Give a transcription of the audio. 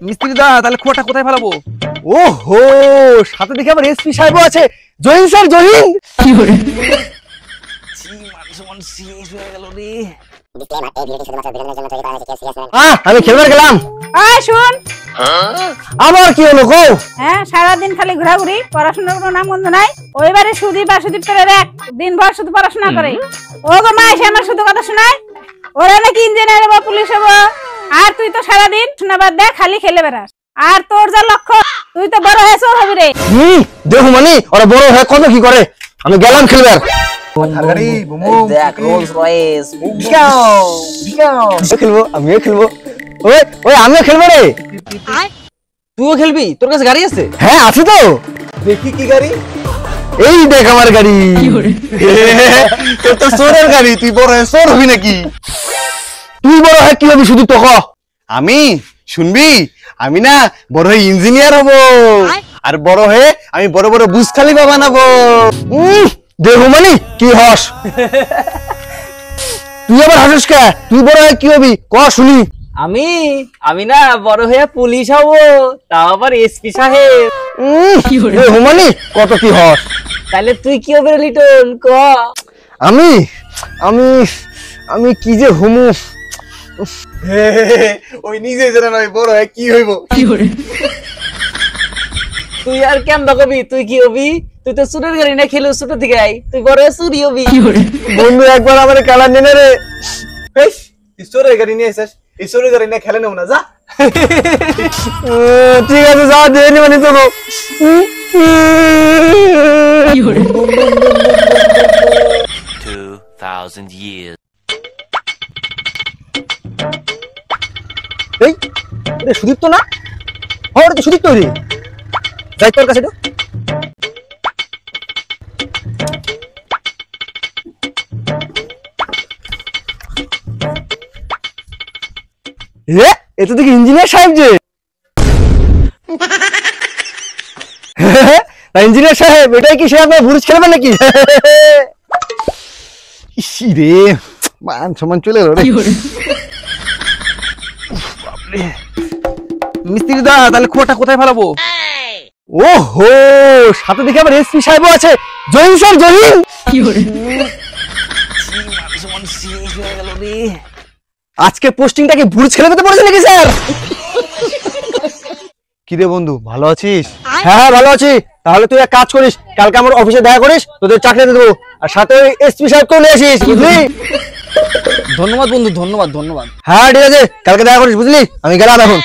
মিস্ত্রি দা তাহলে খোঁটা কোথায় ফেলাবো? ওহো, সাথে দেখে আবার এসপি সাহেবও আছে। জহিন স্যার, জহিন। কি করে মান শেষ হয়ে গেল রে। আমি খেলবার গেলাম। শুন, আবার কি হলো গো? হ্যাঁ, সারাদিন খালি ঘোরাঘুরি, পড়াশোনার কোনো নাম গন্ধ নাই। ওইবারে সুদীপ আর সুদীপ করে দেখ, দিনভর শুধু পড়াশোনা করে। ও গো মা এসে আমার শুধু কথা শোনায়, ওরা নাকি ইঞ্জিনিয়ার হবো, পুলিশ হবো, আর তুই তো সারাদিন শোনাবার দেখ খালি খেলে বেড়াস। আর তোর যা লক্ষ্য, তুই তো বড় হয়েছ হবি রে। দেখো মানে ওরা বড় হয়ে কত কি করে। আমি গেলাম খেলবার। দেখ রোলস রয়েস। খেলবো, আমিও খেলবো। ওই ওই আমিও খেলবো রে। তুইও খেলবি? তোর কাছে গাড়ি আছে? হ্যাঁ আছে তো। দেখি কি গাড়ি? এই দেখ আমার গাড়ি। তোর তো চোরের গাড়ি, তুই বড় হয়ে চোর হবি নাকি? তুই বড় হয়ে কি হবি শুধু তো ক। আমি শুনবি, আমি না বড় হয়ে ইঞ্জিনিয়ার হব, আর বড় হয়ে আমি বড় বড় বুর্জ খলিফা বানাবো। দেখো মানে কি হস। তুই আবার হাসিস কে? তুই বড় হয়ে কি হবি ক শুনি। আমি না বড় হয়ে পুলিশ হব, তাও আবার এসপি সাহেব। দেখো মানে কত কি হস। তাহলে তুই কি হবে লিটন ক? আমি আমি আমি কি যে হমু। ওই নিজে জানা নয় বড় হয়ে কি হইব। তুই আর কেমন কবি? তুই কি হবি? তুই তো চুরের গাড়ি না খেলো ছোট থেকে আই, তুই বড় হয়ে চুরি হবি। বন্ধু একবার আমার কালার নেনে রে। চোরের গাড়ি নিয়ে এসেছিস, এই চোরের গাড়ি নিয়ে খেলে নেব না, যা। ঠিক আছে যা, দিয়ে নি মানে তোকে। 2000 years. এই এটা সুদীপ তো না? হ্যাঁ ওটা তো সুদীপ তো রে। যাই তোর কাছে তো। এত দেখি ইঞ্জিনিয়ার সাহেব যে। ইঞ্জিনিয়ার সাহেব এটাই কি সে আপনার বুরুজ খেলবেন নাকি? ইসি রে, মান সম্মান চলে গেল রে। মিস্ত্রি দা তাহলে খোঁটা কোথায় ফেলাবো? ওহো, সাথে দেখে আবার এসপি সাহেবও আছে। জহিন স্যার, জহিন। মান শেষ হয়ে গেল রে। আজকে পোস্টিংটা কি বুরুজ খেলে পেতে পড়েছে নাকি স্যার? কি রে বন্ধু, ভালো আছিস? হ্যাঁ ভালো আছি। তাহলে তুই এক কাজ করিস, কালকে আমার অফিসে দেখা করিস, তোদের চাকরি দিয়ে দেবো, আর সাথে ওই এসপি সাহেবকেও নিয়ে আসিস, বুঝলি? ধন্যবাদ বন্ধু, ধন্যবাদ ধন্যবাদ। হ্যাঁ ঠিক আছে, কালকে দেখা করিস, বুঝলি? আমি গেলাম এখন।